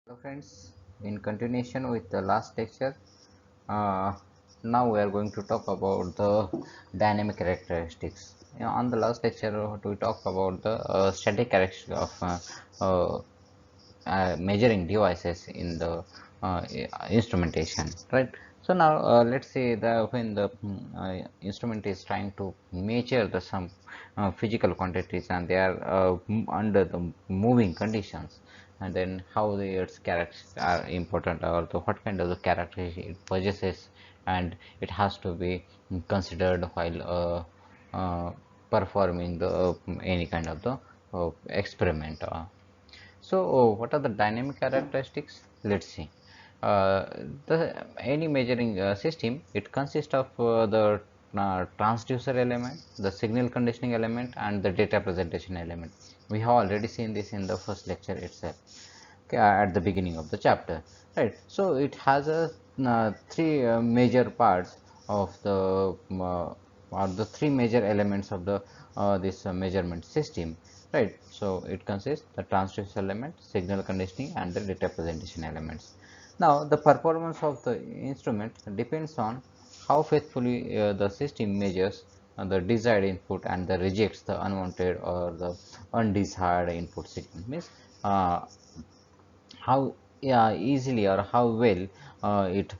Hello friends, in continuation with the last lecture, uh, now we are going to talk about the dynamic characteristics. On the last lecture, we talked about the static characteristics of measuring devices in the instrumentation, right? So now let's say that when the instrument is trying to measure the some physical quantities and they are under the moving conditions, and then how its characters are important, or the what kind of the characters it possesses, and it has to be considered while performing the any kind of the experiment. What are the dynamic characteristics? Let's see. Uh, any measuring system, it consists of the transducer element, the signal conditioning element, and the data presentation element. We have already seen this in the first lecture itself, okay, at the beginning of the chapter, right? So it has a three major parts of the or the three major elements of the this measurement system, right? So it consists the transducer element, signal conditioning, and the data presentation elements. Now the performance of the instrument depends on how faithfully the system measures the desired input and the rejects the unwanted or the undesired input signal. Means how, yeah, easily or how well it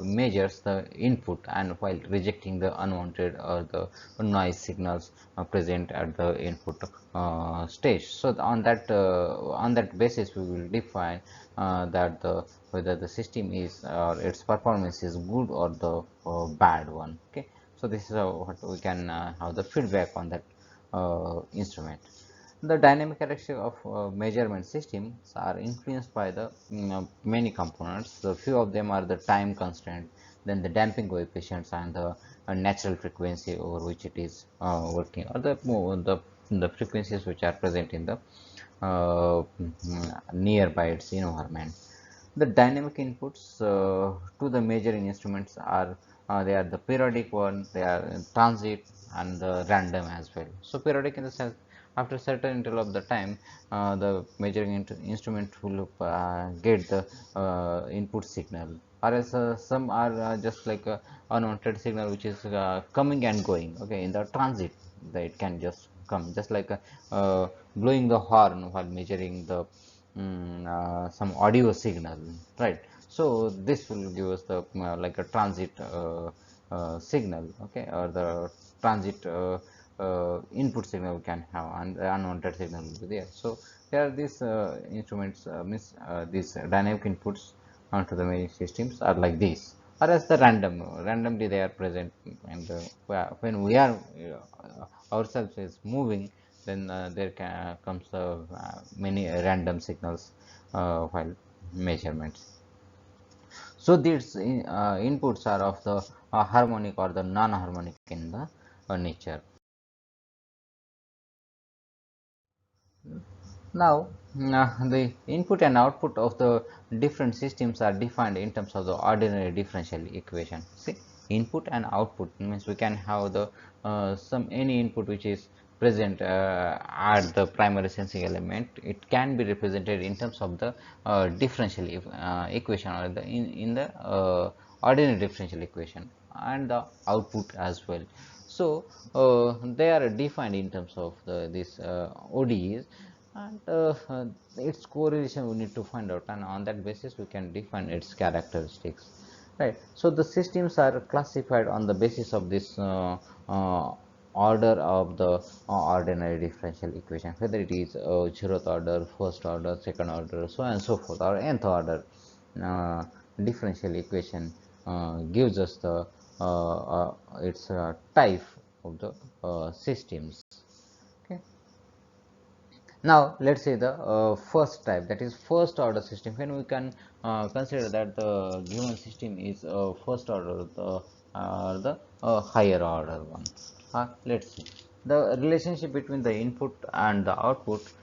measures the input and while rejecting the unwanted or the noise signals present at the input stage. So on that basis we will define that the whether the system is or its performance is good or the bad one. Okay, so this is what we can have the feedback on that instrument. The dynamic characteristics of measurement systems are influenced by the many components. The few of them are the time constraint, then the damping coefficients, and the natural frequency over which it is working, or the frequencies which are present in the nearby its environment. The dynamic inputs to the measuring instruments are they are the periodic one, they are transit, and the random as well. So periodic in the sense, after certain interval of the time, the measuring instrument will get the input signal, or else some are just like a unwanted signal which is coming and going. Okay, in the transit, that it can just come, just like blowing the horn while measuring the some audio signal, right? So this will give us the like a transit signal, okay, or the transit input signal we can have, and the unwanted signal will be there. So here these instruments means these dynamic inputs onto the measuring systems are like this, or as the randomly they are present, and when we are ourselves is moving, then there comes many random signals while measurements. So these inputs are of the harmonic or the non-harmonic in the nature. Now, the input and output of the different systems are defined in terms of the ordinary differential equation. See, input and output means we can have the some any input which is present at the primary sensing element. It can be represented in terms of the differential equation, or in the ordinary differential equation, and the output as well. So they are defined in terms of this ODEs, and its correlation we need to find out, and on that basis we can define its characteristics, right? So the systems are classified on the basis of this order of the ordinary differential equation, whether it is 0th order, first order, second order, so on and so forth, or nth order uh, differential equation gives us the its type of the systems. Okay, now let's say the first type, that is first order system. When we can consider that the given system is first order, the higher order one. Let's see, the relationship between the input and the output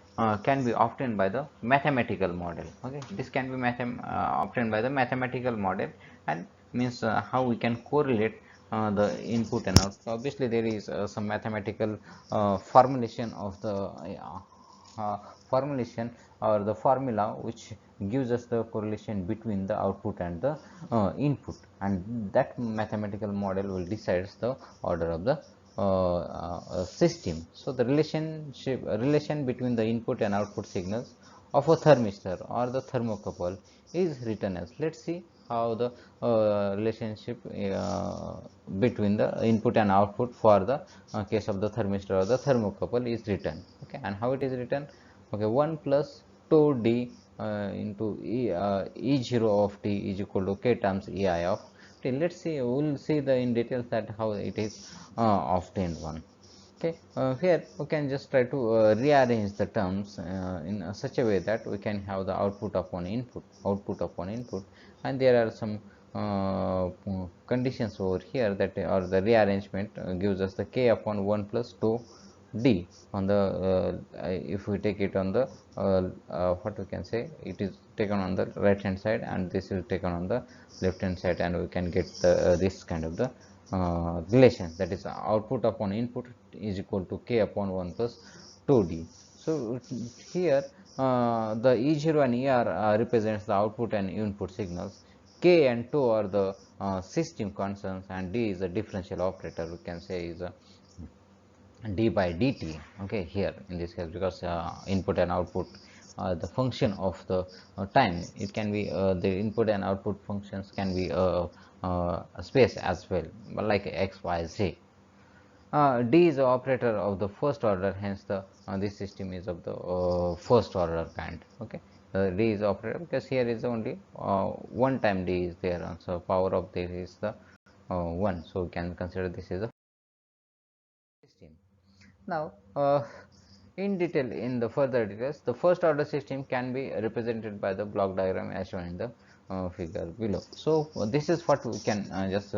can be obtained by the mathematical model. Okay, this can be obtained by the mathematical model, and means how we can correlate the input and output. Obviously there is some mathematical formulation of the formulation or the formula which gives us the correlation between the output and the input, and that mathematical model will decides the order of the system. So the relation between the input and output signals of a thermistor or the thermocouple is written as, let's see how the relationship between the input and output for the case of the thermistor or the thermocouple is written. Okay, and how it is written? Okay, 1 plus tau d into E0 of t is equal to k times Ei of t. Let's see, we'll see the in details that how it is obtained one. Okay, here we can just try to rearrange the terms in such a way that we can have the output upon input, and there are some conditions over here that or the rearrangement gives us the k upon 1 plus 2 d on the if we take it on the what we can say, it is taken on the right hand side and this is taken on the left hand side, and we can get the this kind of the relation, that is output upon input is equal to k upon 1 plus 2d. So here the E0 and ER represents the output and input signals, k and 2 are the system constants, and d is a differential operator, we can say is a d by dt. Okay, here in this case, because input and output the function of the time, it can be the input and output functions can be space as well, like x, y, z. D is the operator of the first order, hence the this system is of the first order kind. Okay, D is operator because here is only one time D is there, so power of this is the 1, so we can consider this is a system. Now, in detail, in the further details, the first order system can be represented by the block diagram as shown in the figure below. So, this is what we can just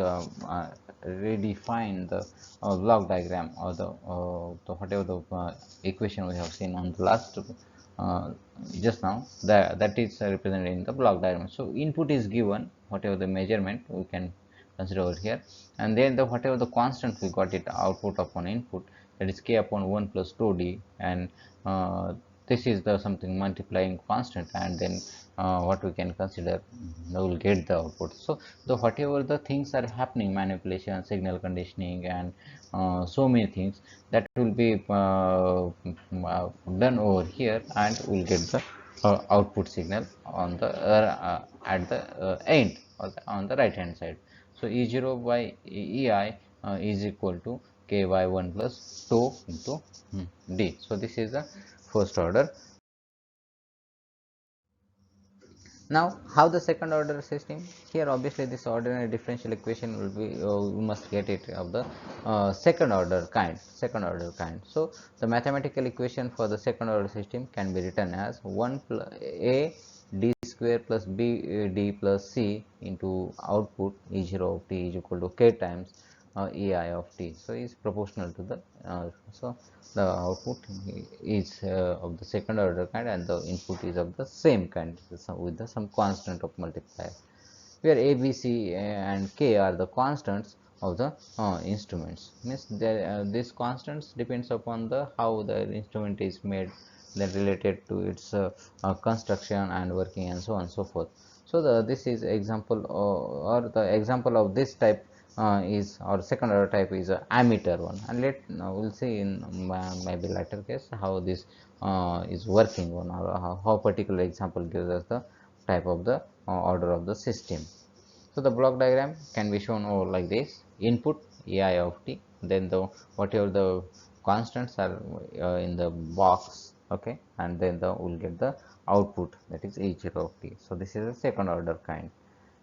redefine the block diagram, or the whatever the equation we have seen on the last just now, that is represented in the block diagram. So, input is given, whatever the measurement we can consider over here, and then the whatever the constant we got it output upon input, that is k upon 1 plus 2d, and this is the something multiplying constant, and then what we can consider, we will get the output. So the whatever the things are happening, manipulation, signal conditioning, and so many things, that will be done over here, and we'll get the output signal on the at the end, or on the right hand side. So E0 by Ei is equal to k by 1 plus tau into d. So this is the first order. Now, how the second order system? Here, obviously, this ordinary differential equation will be we must get it of the second order kind. So the mathematical equation for the second order system can be written as 1 plus a d square plus b d plus c into output E0 of t is equal to k times Ei of t. So is proportional to the so the output is of the second order kind, and the input is of the same kind, with the some constant of multiplier, where a, b, c and k are the constants of the instruments. Means these constants depends upon the how the instrument is made, then related to its construction and working, and so on and so forth. So this is example, or the example of this type is, or second order type is a ammeter one, and we'll see in maybe later case how this is working on, or how particular example gives us the type of the order of the system. So the block diagram can be shown over like this: input Ei of t, then the whatever the constants are in the box, okay, and then we'll get the output, that is E0 of t. So this is a second order kind.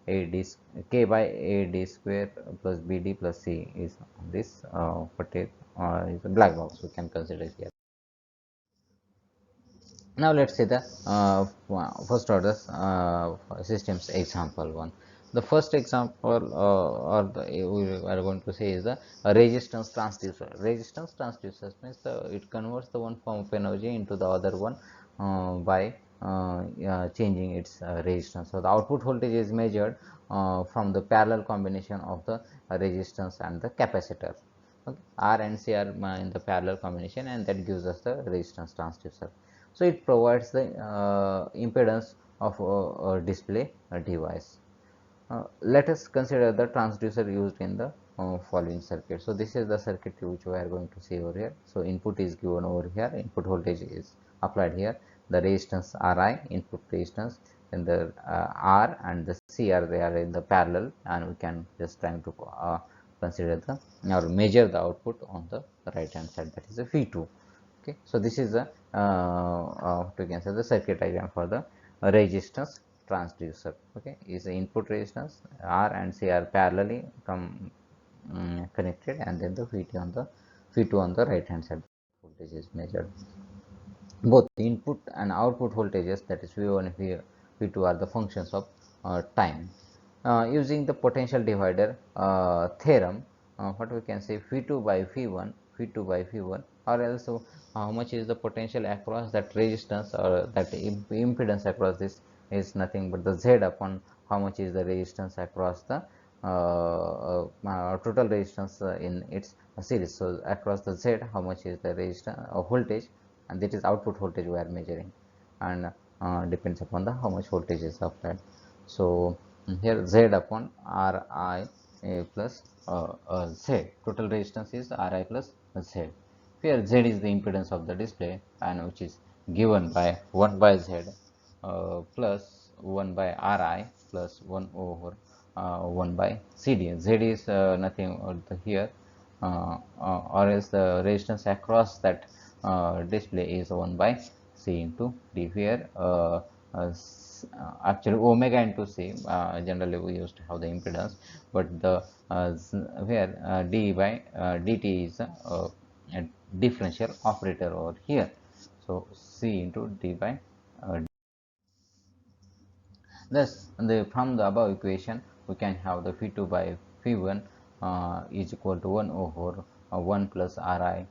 A d k by a d square plus bd plus c is this what is a black box we can consider here. Now let's see the first order systems example one. The first example or the, we are going to say is the resistance transducer. Resistance transducer means it converts the one form of energy into the other one by changing its resistance. So the output voltage is measured from the parallel combination of the resistance and the capacitor. Okay. R and C are in the parallel combination, and that gives us the resistance transducer. So it provides the impedance of a display device. Let us consider the transducer used in the following circuit. So this is the circuit which we are going to see over here. So input is given over here, input voltage is applied here, the resistance Ri, input resistance, and the R and the C are they are in the parallel, and we can just try to consider the or measure the output on the right hand side, that is a V2. Okay, so this is the what we can say the circuit diagram for the resistance transducer. Okay, is the input resistance R and C are parallelly connected, and then the V2 on the right hand side voltage is measured. Both the input and output voltages, that is V1 and V2, are the functions of time. Using the potential divider theorem, what we can say, V2 by V1, V2 by V1, or else how much is the potential across that resistance or that impedance across this is nothing but the Z upon how much is the resistance across the total resistance in its series. So across the Z, how much is the resistance voltage, and that is output voltage we are measuring, and depends upon the how much voltage is applied. So here Z upon Ri plus Z, total resistance is Ri plus Z. Here Z is the impedance of the display, and which is given by 1 by Z plus 1 by Ri plus 1 over 1 by CD. Z is nothing here, or else the resistance across that display is 1 by C into D. Here actually omega into C, generally we used to have the impedance, but the here D by dt is a differential operator over here. So C into D by thus, from the above equation, we can have the V2 by V1 is equal to 1 over 1 plus Ri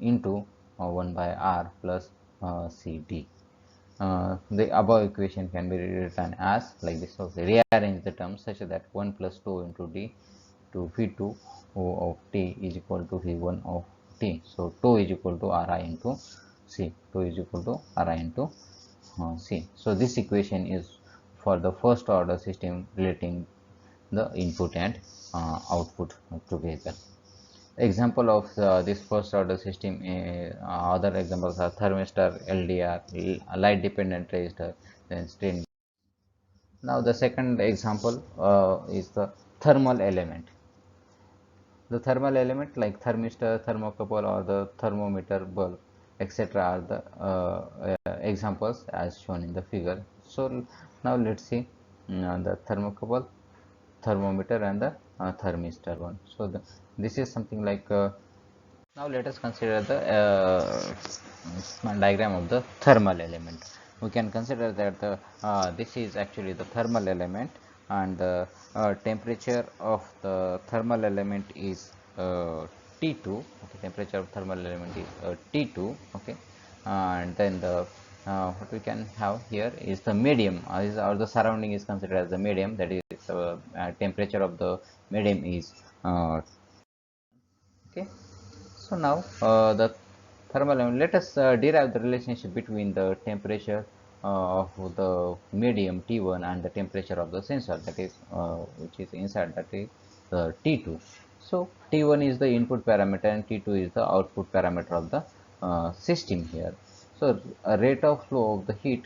into 1 by R plus CD. The above equation can be rewritten as like this. So rearrange the terms such that 1 plus 2 into D to V2 of T is equal to V1 of T. So 2 is equal to Ri into C. 2 is equal to Ri into C. So this equation is for the first order system relating the input and output together. Example of this first order system, other examples are thermistor, LDR, light dependent resistor, then strain. Now the second example is the thermal element. The thermal element like thermistor, thermocouple, or the thermometer, bulb, etc. are the examples as shown in the figure. So now let's see the thermocouple, thermometer, and the thermistor one. So this is something like now let us consider the diagram of the thermal element. We can consider that the this is actually the thermal element, and the temperature of the thermal element is T2. Okay, temperature of thermal element is T2. Okay, and then the what we can have here is the medium, or the surrounding is considered as the medium, that is temperature of the medium is okay. So now the thermal element, let us derive the relationship between the temperature of the medium T1 and the temperature of the sensor, that is which is inside, that is T2. So T1 is the input parameter and T2 is the output parameter of the system here. So a rate of flow of the heat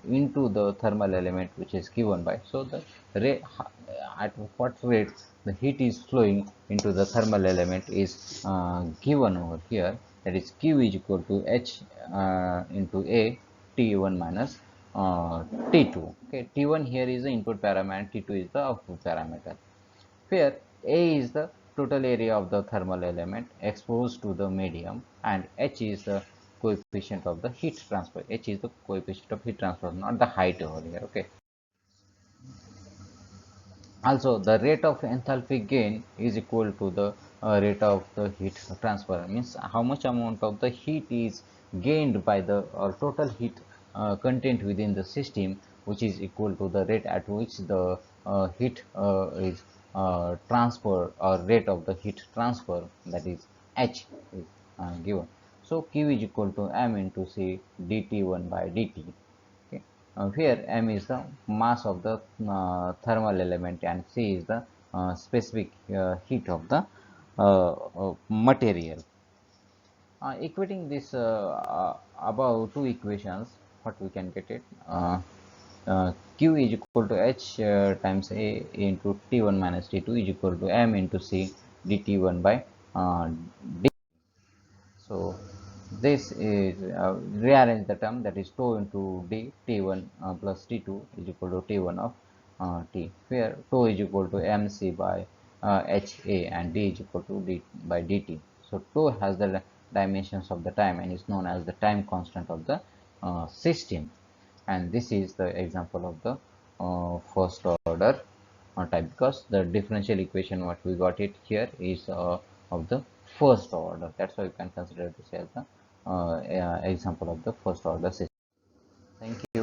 into the thermal element which is given by, so the rate at what rate the heat is flowing into the thermal element is given over here, that is Q is equal to H into A T1 minus T2. Okay, T1 here is the input parameter, T2 is the output parameter. Where A is the total area of the thermal element exposed to the medium, and H is the coefficient of the heat transfer. H is the coefficient of heat transfer, not the height over here. Okay. Also, the rate of enthalpy gain is equal to the rate of the heat transfer. Means how much amount of the heat is gained by the total heat content within the system, which is equal to the rate at which the heat is transfer, or rate of the heat transfer, that is H is given. So q is equal to m into c dt1 by dt. Okay. Here m is the mass of the thermal element and c is the specific heat of the material. Equating this above two equations, what we can get it, q is equal to h times a into t1 minus t2 is equal to m into c dt1 by d. So this is rearrange the term, that is tau into d, t1 plus t2 is equal to t1 of t, where tau is equal to mc by ha and d is equal to d by dt. So tau has the dimensions of the time and is known as the time constant of the system, and this is the example of the first order type, because the differential equation what we got it here is of the first order. That's why you can consider this as the example of the first order system. Thank you.